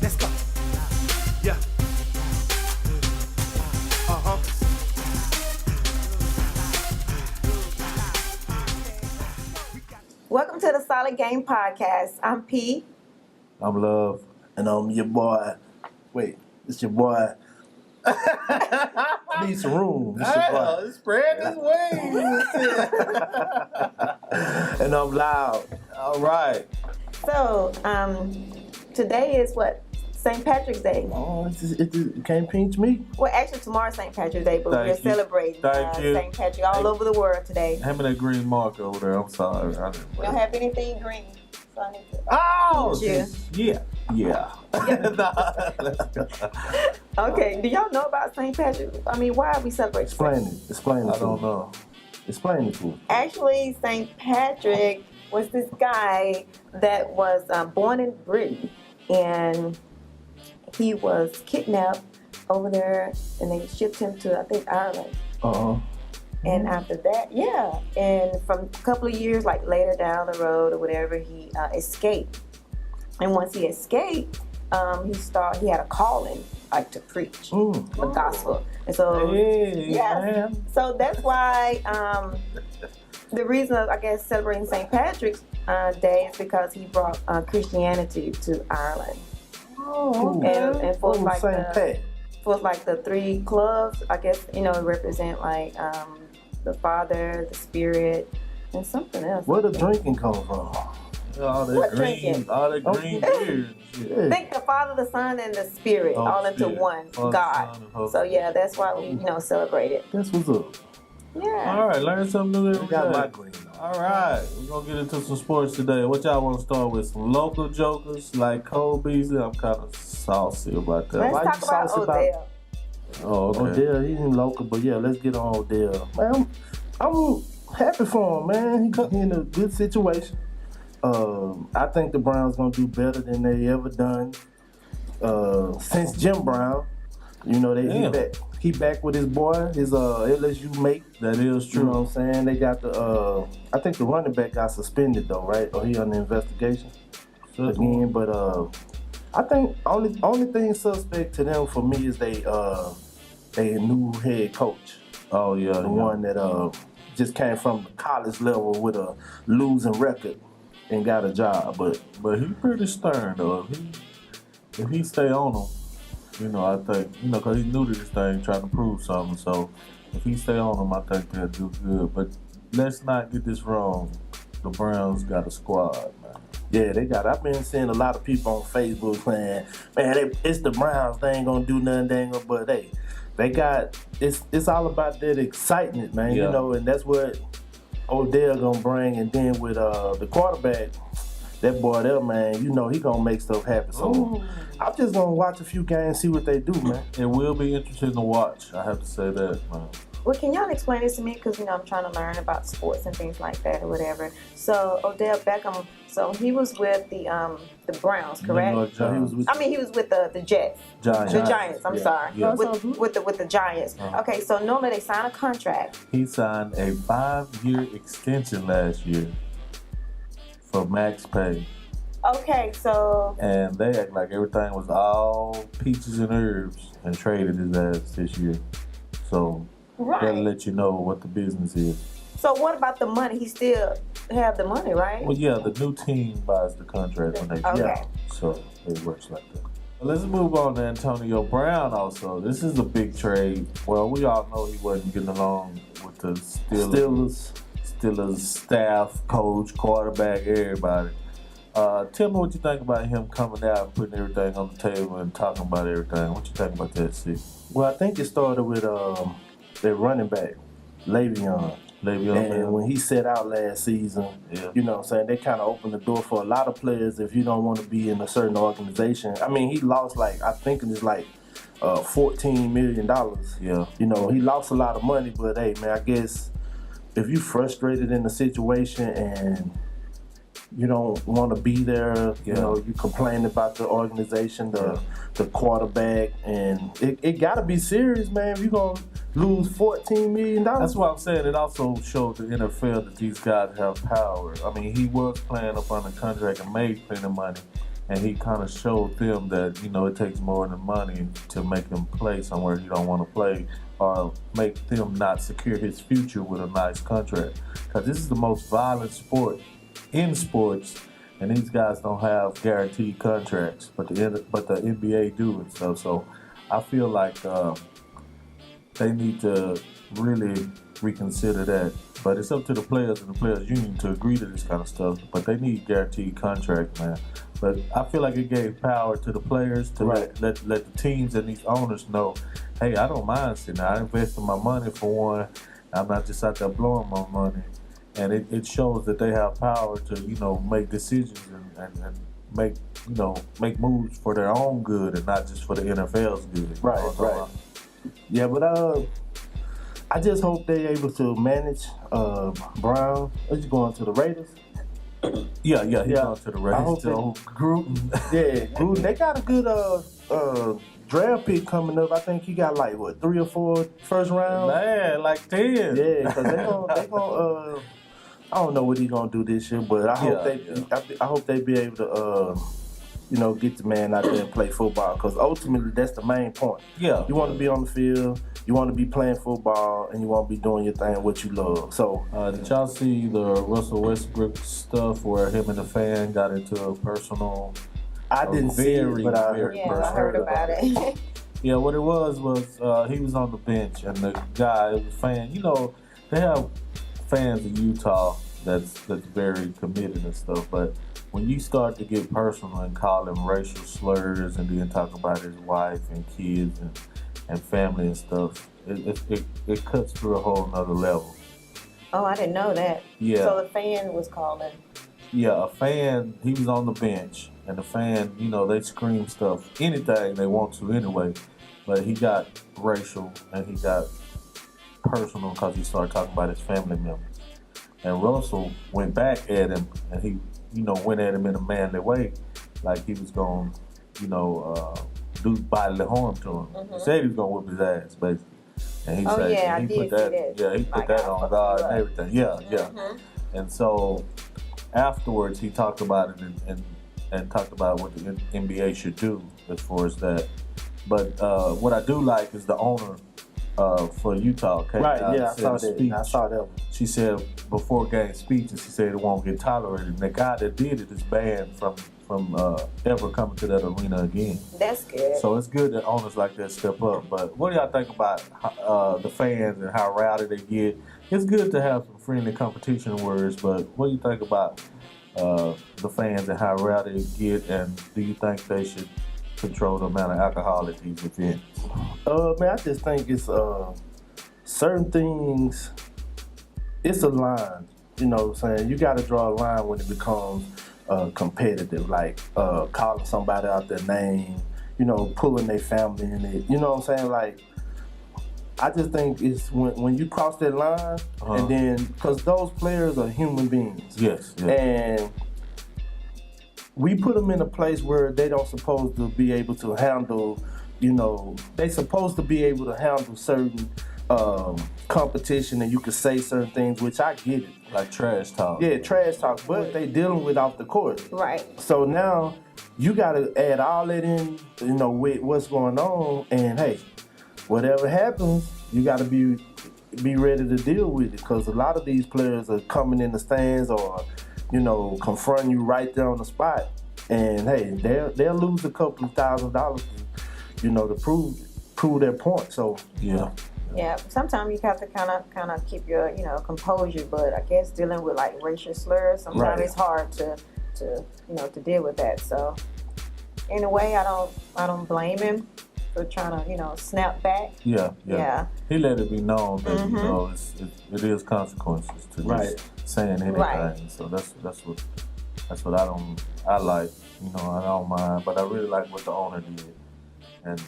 Let's go. Yeah. Uh-huh. Welcome to the Solid Game Podcast. I'm P. I'm Love. And I'm your boy. Wait, it's your boy. I need some room. It's your boy. Spread his wings. And I'm loud. All right. So, today is what? St. Patrick's Day. Oh, it can't pinch me. Well, actually, tomorrow's St. Patrick's Day, but Thank we're you. celebrating Thank you. St. Patrick all over the world today. Hand me that green marker over there. I'm sorry. I didn't We don't have anything green, so I need to. Oh, Yeah. yeah. Nah, let's go. Okay, do y'all know about St. Patrick? I mean, why are we celebrating? Explain it. I don't know. Explain it to us. Actually, St. Patrick was this guy that was born in Britain, and he was kidnapped over there, and they shipped him to, I think, Ireland. Uh-huh. And after that, and from a couple of years, like later down the road or whatever, he escaped. And once he escaped, he had a calling, like to preach the gospel. And so, Man. so that's why the reason of, I guess, celebrating St. Patrick's Day is because he brought Christianity to Ireland. Oh, And for like St. Pat. for like the three clubs, I guess, represent like the Father, the Spirit, and something else. Where the drinking come from? All What that green beard. I think the Father, the Son, and the Spirit Oh, all into Spirit. one Father, God. Son, and Holy So yeah, that's why we celebrate it. That's what's up. Yeah. All right, learn something new every I got day. my green. All right, we're gonna get into some sports today. What y'all want to start with? Some local jokers like Cole Beasley. I'm kind of saucy about that. Let's Why talk you about saucy about- Odell. Oh, okay. Odell, he ain't local, but yeah, let's get on Odell. Man, I'm happy for him, man. He in a good situation. I think the Browns gonna do better than they ever done since Jim Brown. He back with his boy, his LSU mate. That is true. You know what I'm saying? They got I think the running back got suspended though, right? Or he under investigation again. But I think only thing suspect to them for me is they new head coach. Oh yeah, The one that just came from the college level with a losing record and got a job. But he pretty stern though. If he stay on him, I think, because he new to this thing, trying to prove something. So if he stay on him, I think they'll do good. But let's not get this wrong. The Browns got a squad, man. Yeah, they got. I've been seeing a lot of people on Facebook saying, "Man, it's the Browns. They ain't gonna do nothing. They ain't gonna." But they got. It's all about that excitement, man. Yeah. And that's what Odell gonna bring. And then with the quarterback, that boy there, man, he gonna make stuff happen. So I'm just gonna watch a few games, see what they do, man. It will be interesting to watch. I have to say that, man. Well, can y'all explain this to me? Because I'm trying to learn about sports and things like that or whatever. So Odell Beckham, so he was with the Browns, correct? New York Giants. He was with the Jets. Giants. The Giants. I'm sorry. Yeah. With the Giants. Uh-huh. Okay, so normally they sign a contract. He signed a 5-year extension last year for max pay. Okay, so And they act like everything was all peaches and herbs and traded his ass this year. So that'll right. let you know what the business is. So what about the money? He still have the money, right? Well, yeah, the new team buys the contract when they Okay. yeah. So it works like that. Well, let's move on to Antonio Brown also. This is a big trade. Well, we all know he wasn't getting along with the Steelers staff, coach, quarterback, everybody. Tell me what you think about him coming out and putting everything on the table and talking about everything. What you think about that, C? Well, I think it started with their running back, Le'Veon. And when he set out last season, Yeah. you know what I'm saying, they kind of opened the door for a lot of players if you don't want to be in a certain organization. I mean, he lost I think it was $14 million. Yeah. He lost a lot of money, but hey, man, I guess if you frustrated in the situation and you don't want to be there, you complain about the organization, the quarterback, and it got to be serious, man. If you're going to lose $14 million. That's what I'm saying. It also showed the NFL that these guys have power. I mean, he was playing up on the contract and made plenty of money. and he kind of showed them that it takes more than money to make him play somewhere he don't want to play, or make them not secure his future with a nice contract. Because this is the most violent sport in sports, and these guys don't have guaranteed contracts, but the NBA do and stuff. So I feel like they need to really reconsider that. But it's up to the players and the players' union to agree to this kind of stuff. But they need guaranteed contracts, man. But I feel like it gave power to the players to let the teams and these owners know, hey, I don't mind sitting there. I invested my money for one. I'm not just out there blowing my money. And it shows that they have power to, make decisions and make moves for their own good and not just for the NFL's good. Right. Yeah, but I just hope they're able to manage Brown. Is he going to the Raiders? Yeah, he's going to the Raiders. I hope Gruden. Gruden. They got a good draft pick coming up. I think he got 3 or 4 first round. Man, 10. Yeah, because they gonna I don't know what he's gonna do this year, but I hope they be able to get the man out there and play football, because ultimately that's the main point. Yeah, you want to be on the field, you want to be playing football, and you want to be doing your thing, what you love. So, did y'all see the Russell Westbrook stuff where him and the fan got into a personal? I didn't see it, but I heard about it. Yeah, what it was he was on the bench, and the guy, it was a fan. They have fans in Utah that's very committed and stuff, but when you start to get personal and call him racial slurs and then talk about his wife and kids and family and stuff, it cuts through a whole nother level. Oh, I didn't know that. Yeah. So the fan was calling. Yeah, a fan, he was on the bench, and the fan, they scream stuff, anything they want to anyway, but he got racial and he got personal because he started talking about his family members. And Russell went back at him, and he, went at him in a manly way, like he was going to, do bodily harm to him. Mm-hmm. He said he was going to whip his ass, basically. And he said, I he did put that, see that. yeah, he put that on God and everything. Yeah. Mm-hmm. And so afterwards, he talked about it and talked about what the NBA should do as far as that. But what I do like is the owner for Utah came out and said speech. I saw that one. She said before game speech, and she said it won't get tolerated. And the guy that did it is banned from ever coming to that arena again. That's good. So it's good that owners like that step up. But what do y'all think about the fans and how rowdy they get? It's good to have some friendly competition words, but what do you think about the fans and how rowdy they get, and do you think they should control the amount of alcohol at these events? Man, I just think it's certain things, it's a line, you know what I'm saying? You got to draw a line when it becomes competitive, like calling somebody out their name, pulling their family in it, you know what I'm saying? Like, I just think it's when you cross that line, and then, because those players are human beings. Yes. And we put them in a place where they don't supposed to be able to handle, they supposed to be able to handle certain competition, and you can say certain things, which I get it. Like trash talk. Yeah, trash talk, but they dealing with off the court. Right. So now you got to add all that in, with what's going on, and hey, whatever happens, you got to be ready to deal with it, because a lot of these players are coming in the stands or, confronting you right there on the spot, and hey, they'll lose a couple of $1,000, to prove their point. So yeah, sometimes you have to kind of keep your composure, but I guess dealing with like racial slurs, sometimes it's hard to deal with that. So in a way, I don't blame him for trying to snap back. Yeah. He let it be known that it is consequences to just saying anything. Right. So that's what I like. I don't mind, but I really like what the owner did. And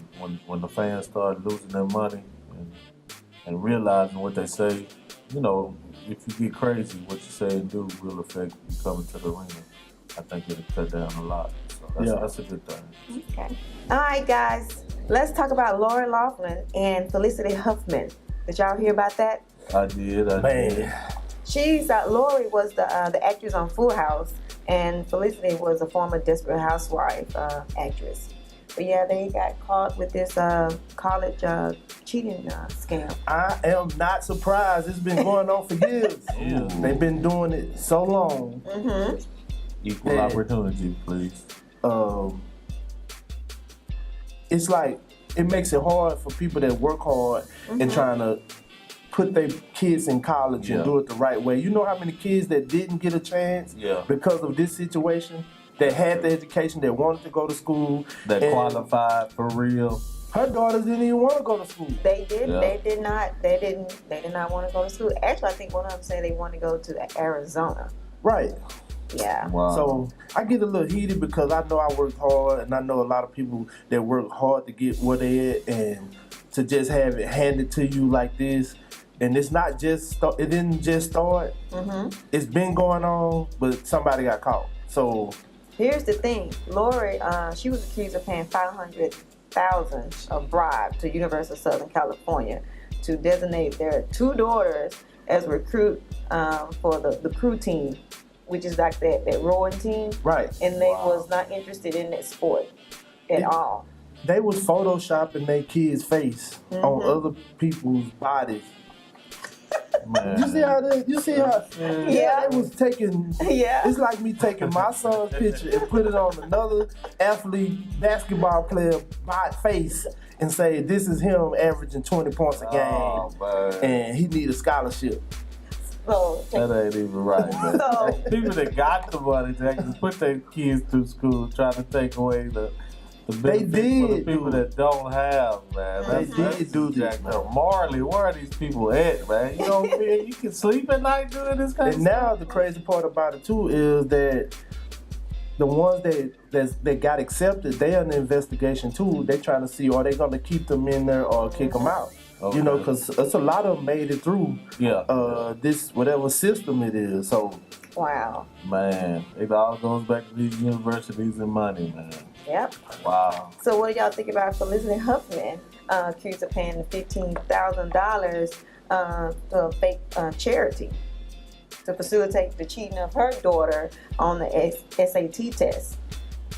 when the fans started losing their money and realizing what they say, if you get crazy, what you say and do will affect you coming to the arena. I think it'll cut down a lot. So that's a good thing. Okay. All right, guys. Let's talk about Lori Loughlin and Felicity Huffman. Did y'all hear about that? I did. She's Lori was the actress on Full House, and Felicity was a former Desperate Housewife actress. But yeah, they got caught with this college cheating scam. I am not surprised. It's been going on for years. Yeah. They've been doing it so long. Mm-hmm. Equal Yeah. opportunity, please. It's like it makes it hard for people that work hard and trying to put their kids in college and Yeah. do it the right way. You know how many kids that didn't get a chance Yeah. because of this situation, that had the education, that wanted to go to school, That and qualified for real. her daughters didn't even want to go to school. They did. Yeah. They did not. They did not want to go to school. Actually, I think one of them said they want to go to Arizona. Right. Yeah. Wow. So I get a little heated because I know I worked hard, and I know a lot of people that work hard to get where they at, and to just have it handed to you like this. And it's not just it didn't just start. Mm-hmm. It's been going on, but somebody got caught. So Here's the thing, Lori. She was accused of paying $500,000 of bribe to University of Southern California to designate their two daughters as recruit for the crew team, which is like that rowing team. right, And they Wow. was not interested in that sport at all. they was photoshopping their kids' face on other people's bodies. Man. You see how they? You see how? Yeah. They was taking. Yeah. It's like me taking my son's picture and put it on another athlete, basketball player face, and say this is him averaging 20 points a game, Oh, man. and he need a scholarship. So That ain't even right, man. So- People that got the money to actually put their kids through school trying to take away the They benefits for the did people do that don't have, man. They That's did do this, jacked man. up. Morally, where are these people at, man? You don't feel you can sleep at night doing this kind And of now the crazy part about it too is that the ones that got accepted, they are in the investigation too. They trying to see are they going to keep them in there or kick them out. Okay. You know, because it's a lot of them made it through Yeah. this whatever system it is. So wow. Man, it all goes back to these universities and money, man. Yep. Wow. So what do y'all think about Felicity Huffman accused of paying $15,000 to a fake charity to facilitate the cheating of her daughter on the SAT test?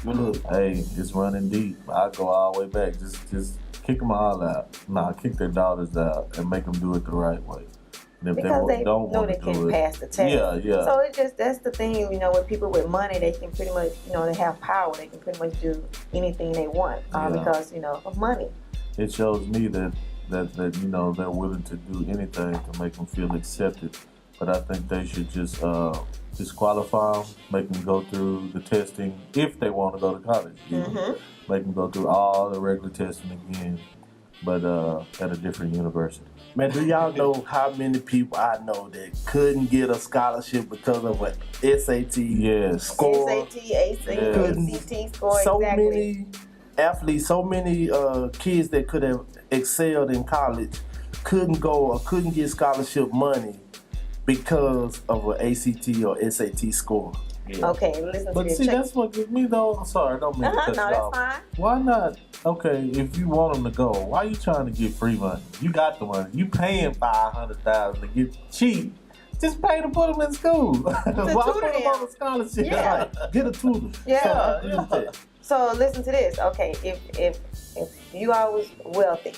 look, Hey, it's running deep. I go all the way back. Just kick them all out. Nah, kick their daughters out and make them do it the right way. And if Because they don't know want they to do can it, pass the test. Yeah. So it just, that's the thing, you know, with people with money, they can pretty much, you know, they have power. They can pretty much do anything they want Yeah. because, you know, of money. It shows me that you know they're willing to do anything to make them feel accepted. But I think they should just disqualify them, make them go through the testing if they want to go to college. Make them go through all the regular testing again, but at a different university. man, do y'all know how many people I know that couldn't get a scholarship because of a SAT Yes. score? SAT, ACT score, So exactly. many athletes, so many kids that could have excelled in college couldn't go or couldn't get scholarship money because of an ACT or SAT score. Yeah. Okay, listen to But this. see, Check. that's what gives me though. I'm sorry, I don't mean to cut No, you that's off. fine. Why not? Okay, if you want them to go, why are you trying to get free money? You got the money. You paying $500,000 to get cheap. Just pay to put them in school. Why put tutor them them. on a scholarship? Yeah. Right, get a tutor. Yeah. So I agree with that. So listen to this. Okay, if you all was wealthy,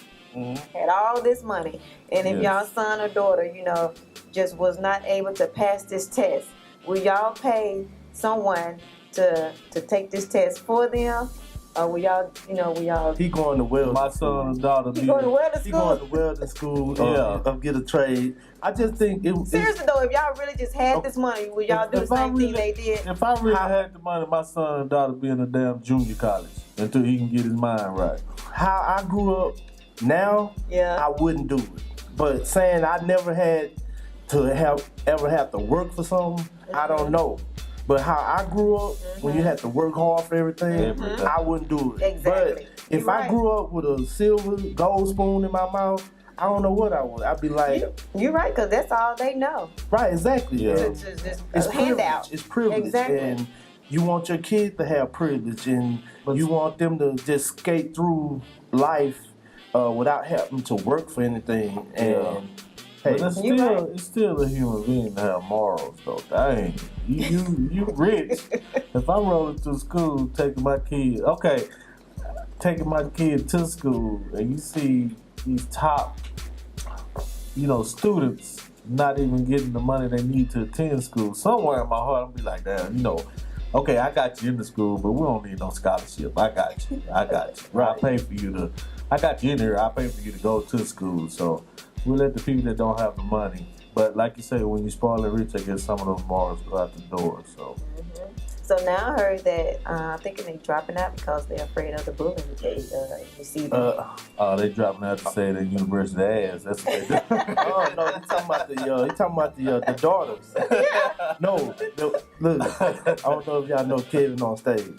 had all this money, and if Yes. y'all son or daughter, you know, just was not able to pass this test, will y'all pay someone to take this test for them, or will y'all? He going to welding My school. son and daughter He be going to welding He school? going to welding school Yeah. or get a trade. I just think it Seriously though, if y'all really just had this money, would y'all do the If I same thing really- they did? If I really How- had the money, my son and daughter be in a damn junior college until he can get his mind right. how I grew up now, Yeah. I wouldn't do it. But saying I never had to ever have to work for something, I don't know. But how I grew up, when you had to work hard for everything, Everything. I wouldn't do it. Exactly. But if You're I right. grew up with a silver gold spoon in my mouth, I don't know what I would. I'd be like, You're right, because that's all they know. right, exactly. Yeah. And Just it's a handout. Privilege. It's privilege. Exactly. And you want your kid to have privilege, and you want them to just skate through life without having to work for anything. And Yeah. Hey, But You right. it's still a human being to have morals, though. Dang, you rich. If I'm rolling through school taking my kid to school, and you see these top, students not even getting the money they need to attend school, somewhere in my heart, I'm be like, damn, okay, I got you in the school, but we don't need no scholarship. I got you. Right. I pay for you to. I got you in here. I pay for you to go to school. So we let the people that don't have the money. But like you say, when you spoil and rich, I guess some of those morals go out the door. So. So now I heard that I think they're dropping out because they're afraid of the bullying they receive. They dropping out to say that university ass. That's what they do. Oh no, he talking about the daughters. No, look, I don't know if y'all know Kevin on stage.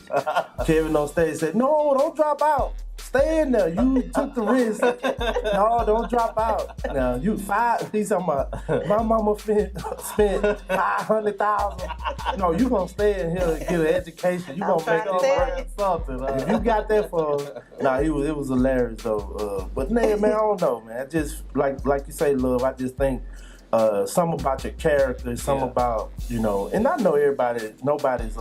Kevin on stage said, "No, don't drop out. Stay in there. You took the risk. No, don't drop out. Now he's talking about my mama spent $500,000. No, you gonna stay in here and get an education. You gonna make it something. If you got that for it was hilarious though. But man, I don't know, man. I just like you say, love. I just think some about your character, some about and I know nobody's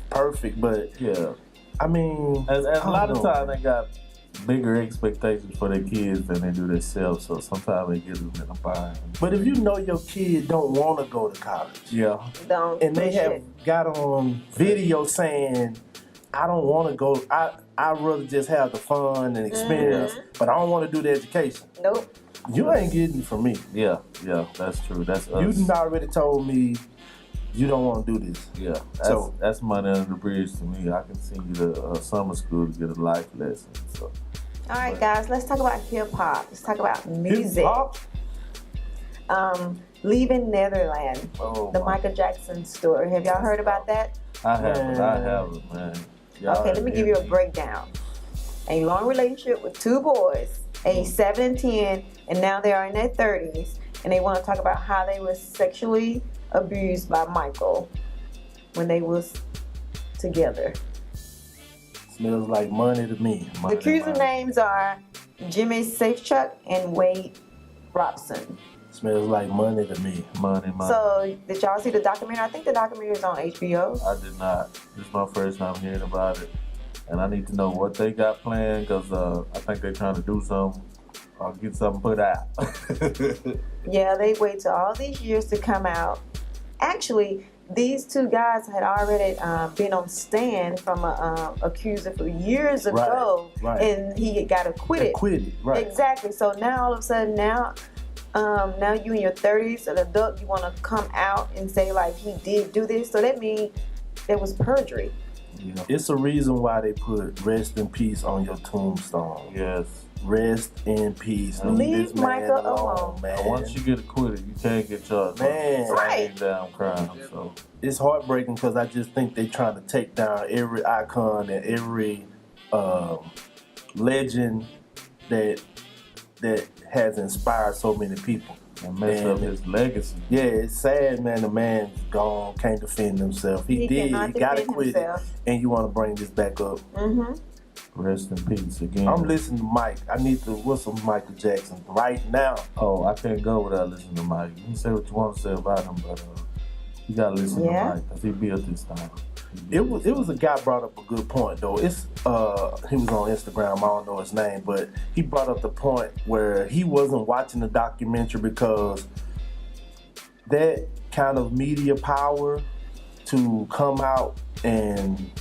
perfect, but yeah. I mean, and a lot of times they got bigger expectations for their kids than they do themselves, so sometimes they get them in a bind. But if you know your kid don't want to go to college, and they have got on video saying, "I don't want to go. I'd rather just have the fun and experience, but I don't want to do the education." Nope. You ain't getting it from me. Yeah, that's true. That's us. You already told me you don't want to do this. Yeah, that's money under the bridge to me. I can send you to summer school to get a life lesson. So. All right, guys, let's talk about hip hop. Let's talk about music. Hip-hop? Leaving Netherlands, the Michael Jackson story. Have y'all heard about that? I haven't, man. Okay, let me give you a breakdown. A long relationship with two boys, age 7 and 10, and now they are in their 30s, and they want to talk about how they were sexually abused by Michael when they was together. Smells like money to me. The accuser names are Jimmy Safechuck and Wade Robson. Smells like money to me. Money. So, did y'all see the documentary? I think the documentary is on HBO. I did not. This is my first time hearing about it. And I need to know what they got planned, because I think they're trying to do something or get something put out. Yeah, they wait till all these years to come out. Actually, these two guys had already been on stand from an accuser for years ago, and he got acquitted. Right. Exactly. So now all of a sudden, now you in your 30s, an adult, you want to come out and say like he did do this. So that means there was perjury. It's a reason why they put "rest in peace" on your tombstone. Yes. Rest in peace. Leave Michael alone, man. Once you get acquitted, you can't get charged. Man, right. Down crime. So it's heartbreaking because I just think they're trying to take down every icon and every legend that has inspired so many people. And mess up his legacy. Yeah, it's sad, man. The man's gone, can't defend himself. He got acquitted, and you want to bring this back up. Mm-hmm. Rest in peace again. I'm listening to Mike. I need to whistle Michael Jackson right now. Oh, I can't go without listening to Mike. You can say what you want to say about him, but you gotta listen to Mike because he built this time. It was a guy brought up a good point though. It's he was on Instagram. I don't know his name, but he brought up the point where he wasn't watching the documentary because that kind of media power to come out and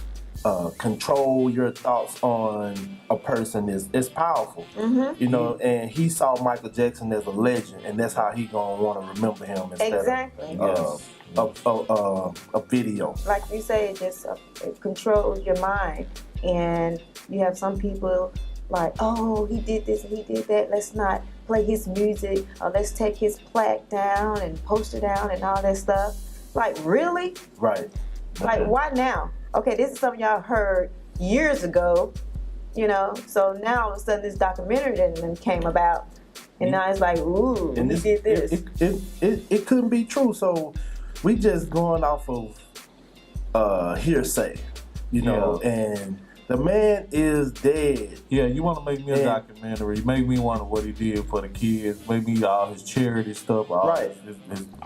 control your thoughts on a person is powerful. Mm-hmm. And he saw Michael Jackson as a legend, and that's how he gonna want to remember him instead of a video. Like you say, it controls your mind, and you have some people like, oh, he did this and he did that. Let's not play his music, or let's take his plaque down and poster down and all that stuff. Like, really? Right. Like, why now? Okay, this is something y'all heard years ago, so now all of a sudden this documentary then came about, and now it's like, ooh, and he did this. It couldn't be true, so we just going off of hearsay, and The man is dead. Yeah, you want to make me a And- documentary. Make me wonder what he did for the kids. Make me all his charity stuff. All Right.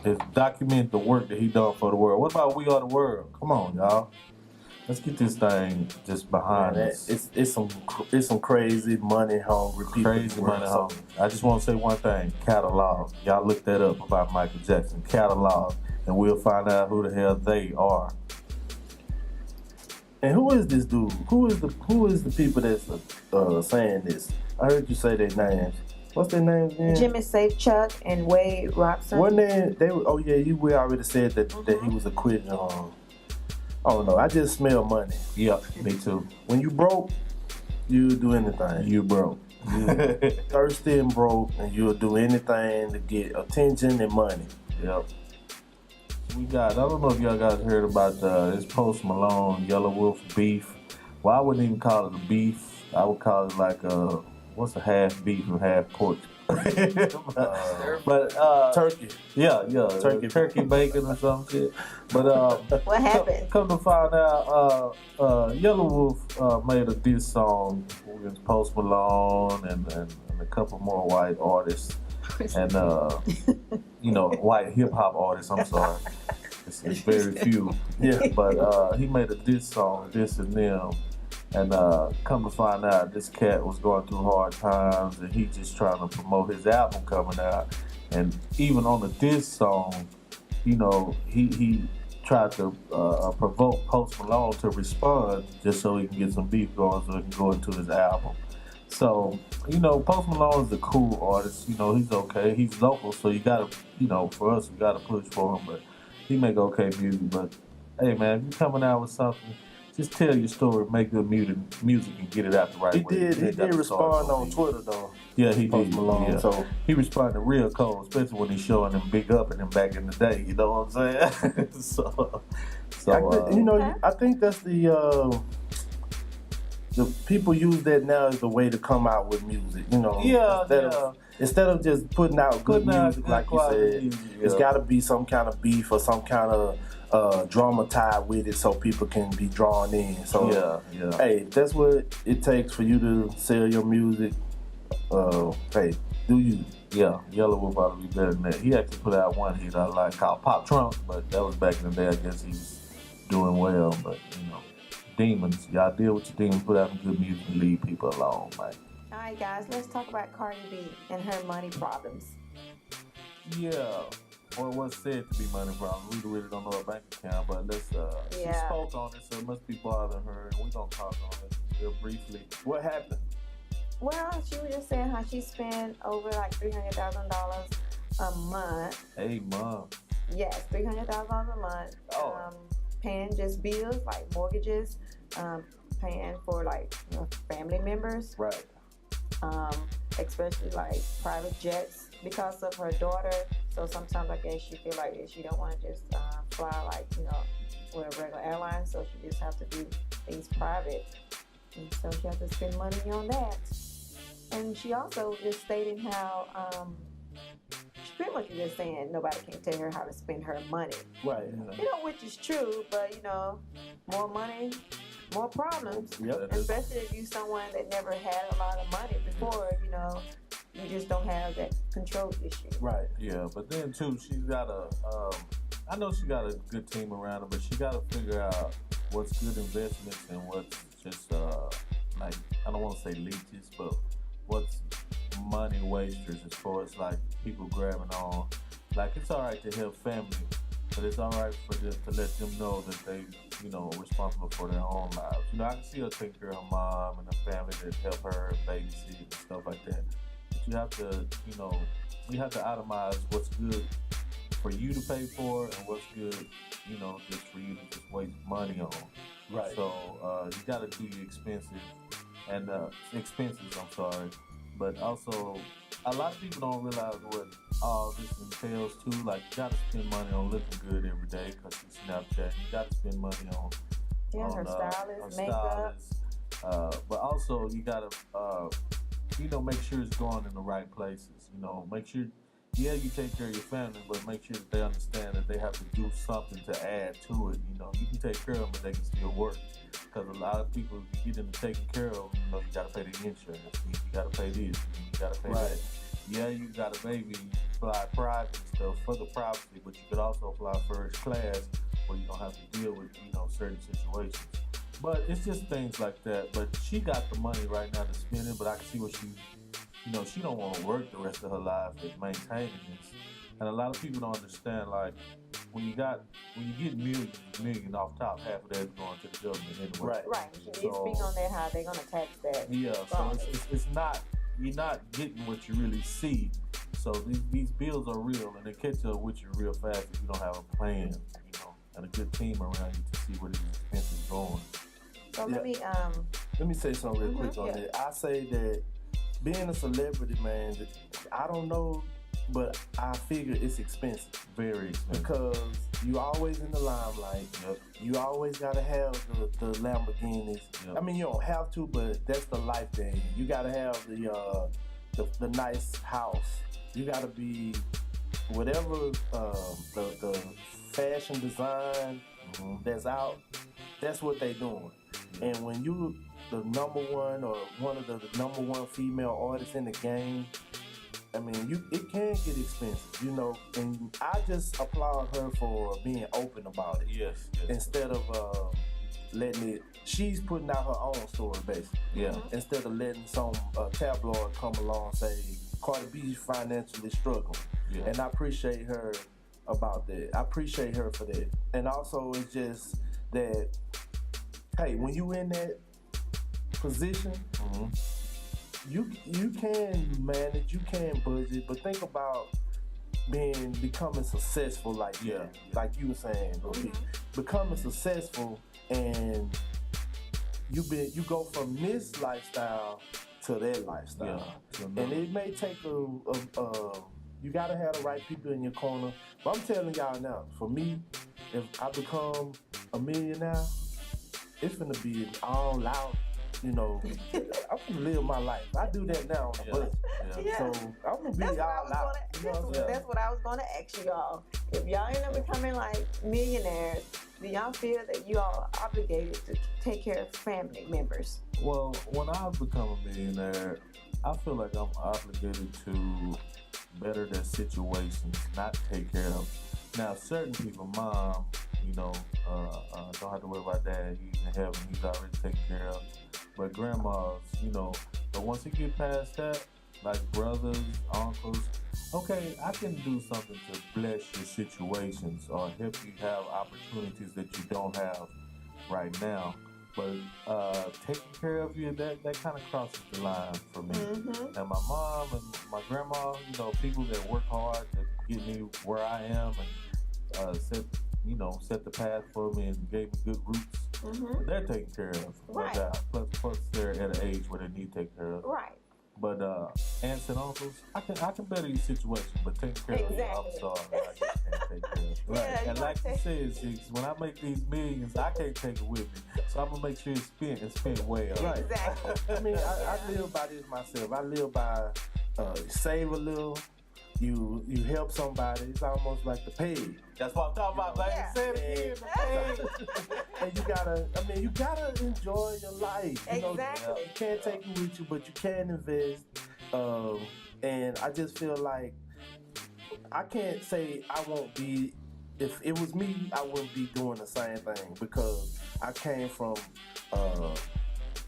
his document the work that he done for the world. What about We Are the World? Come on, y'all. Let's get this thing just behind Man, us. it's some crazy money hungry people. Crazy money hungry. I just want to say one thing. Catalog. Y'all look that up about Michael Jackson. Catalog. And we'll find out who the hell they are. And who is this dude? Who is the people that's saying this? I heard you say their names. What's their names again? Jimmy Safechuck and Wade Robson. One name they were. Oh yeah, we already said that he was acquitted on. I don't know. I just smell money. Yep, me too. When you broke, you'll do anything. You broke. You thirsty and broke, and you'll do anything to get attention and money. Yep. We got, I don't know if y'all guys heard about this Post Malone Yellow Wolf beef. Well, I wouldn't even call it a beef. I would call it like what's a half beef and half pork? but Turkey. Yeah, Turkey bacon or some shit. But What happened? Come to find out, Yellow Wolf made a diss song with Post Malone and a couple more white artists. And white hip hop artists. I'm sorry, it's very few. Yeah, but he made a diss song, dissing them, and come to find out, this cat was going through hard times, and he just trying to promote his album coming out. And even on the diss song, he tried to provoke Post Malone to respond just so he can get some beef going, so he can go into his album. So, Post Malone is a cool artist. He's okay. He's local, so you gotta, for us, we gotta push for him. But he make okay music. But hey, man, if you coming out with something, just tell your story, make good music, and get it out the right way. He did respond on Twitter though. Yeah, he Post did. Malone. Yeah. So he responded real cold, especially when he's showing them big up and them back in the day. You know what I'm saying? I think that's the people use that now as the way to come out with music. Instead of just putting out good music, like you said, it's got to be some kind of beef or some kind of drama tied with it, so people can be drawn in. So hey, that's what it takes for you to sell your music. Hey, do you? Yeah, Yellow Wolf ought to be better than that. He actually put out one hit I like called Pop Trunk, but that was back in the day. I guess he was doing well, but demons, y'all deal with your demons, put out some good music and leave people alone, man. All right, guys, let's talk about Cardi B and her money problems. Yeah, or what's said to be money problems. We really don't know her bank account, but she spoke on it, so it must be bothering her, and we're gonna talk on it real briefly. What happened? Well, she was just saying how she spent over like $300,000 a month. A month. Yes, $300,000 a month. Oh. Paying just bills like mortgages, paying for like family members, Right. Especially like private jets because of her daughter. So sometimes I guess she feel like she don't want to just fly like with a regular airline, so she just have to do things private, and so she has to spend money on that. And she also just stating how she pretty much was just saying nobody can tell her how to spend her money. Right. Which is true, but more money, more problems. Yep. Especially if you're someone that never had a lot of money before, you just don't have that control issue. Right. Yeah, but then too, she's got I know she got a good team around her, but she got to figure out what's good investments and what's just like, I don't want to say leeches, but what's money wasters as far as like people grabbing on. Like, it's all right to help family, but it's all right for them to let them know that they, responsible for their own lives. I can see her take care of her mom and her family that help her babysit and stuff like that. But you have to, you have to itemize what's good for you to pay for and what's good, just for you to just waste money on. Right. So you got to do your expenses. But also, a lot of people don't realize what all this entails too. Like, you gotta spend money on looking good every day because you Snapchat. You gotta spend money on her stylist, makeup. But also, you gotta make sure it's going in the right places. Make sure yeah, you take care of your family, but make sure that they understand that they have to do something to add to it. You know, you can take care of them, but they can still work. Because a lot of people, if you get into taking care of them, you know, you got to pay the insurance. You got to pay this. You got to pay that. Yeah, you got a baby, you fly private and stuff for the privacy, but you could also fly first class where you don't have to deal with, you know, certain situations. But it's just things like that. But she got the money right now to spend it, but I can see what she don't want to work the rest of her life at maintaining this. And a lot of people don't understand, like, when you get million off top, half of that is going to the government anyway. Right. Can you speak on that, how they're going to tax that? Yeah, so it's not, you're not getting what you really see. So these bills are real, and they catch up with you real fast if you don't have a plan, you know, and a good team around you to see where these expenses going. So let me say something real quick on that. I say that being a celebrity, man, I don't know, but I figure it's expensive. Very expensive. Because you always in the limelight. Yep. You always gotta have the Lamborghinis. Yep. I mean, you don't have to, but that's the life thing. You gotta have the nice house. You gotta be whatever the fashion design that's out. That's what they doing. And when you the number one or one of the number one female artists in the game, I mean, it can get expensive, you know, and I just applaud her for being open about it. Yes. Instead of letting it, she's putting out her own story, basically. Yeah. Instead of letting some tabloid come along and say, Cardi B's financially struggling. Yeah. And I appreciate her about that. I appreciate her for that. And also, it's just that, hey, when you in that position, you can manage, you can budget, but think about becoming successful like you were saying, becoming successful, and you go from this lifestyle to that lifestyle, and it may take you gotta have the right people in your corner. But I'm telling y'all now, for me, if I become a millionaire, it's gonna be all out. You know, I'm gonna live my life. I do that now on the bus. Yeah. So I'm gonna be all out. That's what I was gonna ask you all. If y'all end up becoming like millionaires, do y'all feel that you all are obligated to take care of family members? Well, when I become a millionaire, I feel like I'm obligated to better their situations, not take care of. Now, certain people, mom, you know, don't have to worry about dad. He's in heaven. He's already taken care of. But grandmas, you know, but once you get past that, like brothers, uncles, okay, I can do something to bless your situations or help you have opportunities that you don't have right now. But taking care of you, that kind of crosses the line for me. And my mom and my grandma, you know, people that work hard to get me where I am and set the path for me and gave me good roots. They're taken care of, no doubt. Plus they're at an age where they need to take care of. Right. But aunts and uncles, I can better your situation, but take care of you, I'm sorry, I just can't take care of you. Yeah, and like you said, Six, when I make these millions, I can't take it with me. So I'm gonna make sure it's spent well. Right. Exactly. I mean, I live by this myself. I live by save a little. You help somebody. It's almost like the pay. That's what I'm talking about, man. Yeah. Say it again, the pay. And you gotta enjoy your life. You know, Exactly. you can't take it with you, but you can invest. And I just feel like I can't say I won't be. If it was me, I wouldn't be doing the same thing because I came from.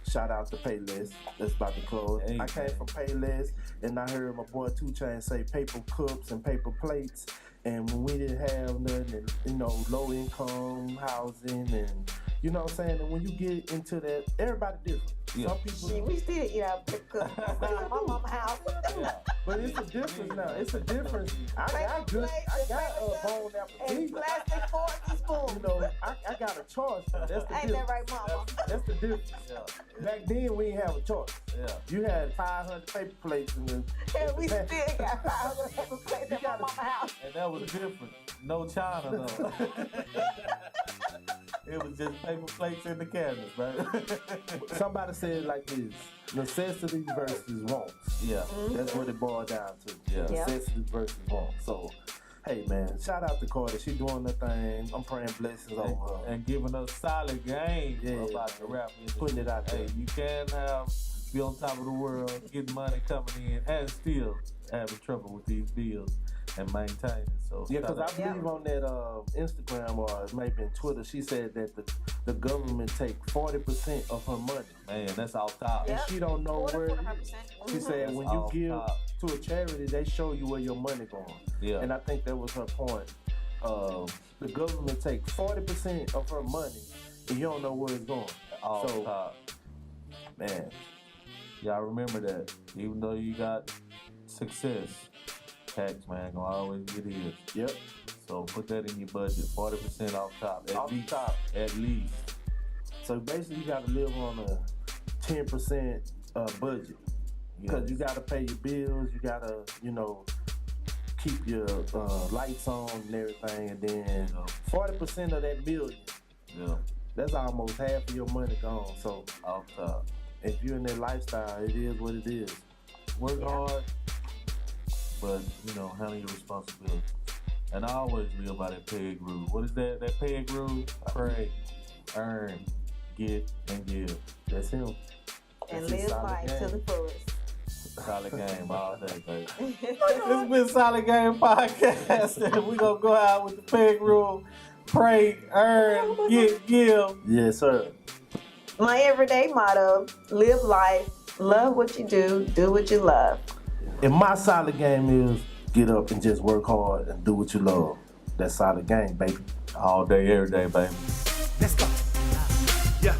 Shout out to Payless. That's about to close. Hey, I came from Payless, and I heard my boy 2 Chainz say paper cups and paper plates. And when we didn't have nothing, and, low income housing, and you know what I'm saying. And when you get into that, everybody different. Yeah. See, Some people, we still eat our cookies at my mama's house. but it's a difference now. It's a difference. I got bone And appetit. plastic forks and spoons. I got a choice. That's the Ain't difference. that right, mama? That's the difference. Yeah. Back then, we didn't have a choice. Yeah. You had 500 paper plates in the. And we still got 500 paper plates at my mama's house. And that was different. No China, though. It was just paper plates in the cabinet, right? Somebody said it like this: necessities versus wants. Yeah. That's what it boiled down to. Yeah. Necessities versus wants. So, hey man, shout out to Carter. She doing her thing. I'm praying blessings over her. And giving us solid game about the rap industry. Putting it out there. Hey, you can be on top of the world, getting money coming in, and still having trouble with these bills and maintaining. So Yeah, because I believe on that Instagram or maybe in Twitter, she said that the government take 40% of her money. Man, that's off top. Yep. And she don't know 40, where. 45%. She said That's when you off give top. to a charity, they show you where your money going. Yeah. And I think that was her point. The government take 40% of her money, and you don't know where it's going. Off So, top. man, Y'all remember that. Even though you got success, tax man gonna always get his. yep. So put that in your budget. 40% off top. Off the top. At least. So basically, you got to live on a 10% budget. Because you got to pay your bills, you got to, keep your lights on and everything. And then 40% of that million, Yeah. that's almost half of your money gone. So Off top. if you're in that lifestyle, it is what it is. Work hard, but handle your responsibility. And I always live by that peg rule. What is that? That peg rule? Pray, earn, get, and give. That's him. And That's his live solid life to game. the fullest. Solid game all day, baby. It's been Solid Game Podcast. And we gonna go out with the peg rule. Pray, earn, get, give. Yes, sir. My everyday motto: live life, love what you do what you love. And my solid game is get up and just work hard and do what you love. That's solid game, baby. All day, every day, baby. Let's go. Yeah.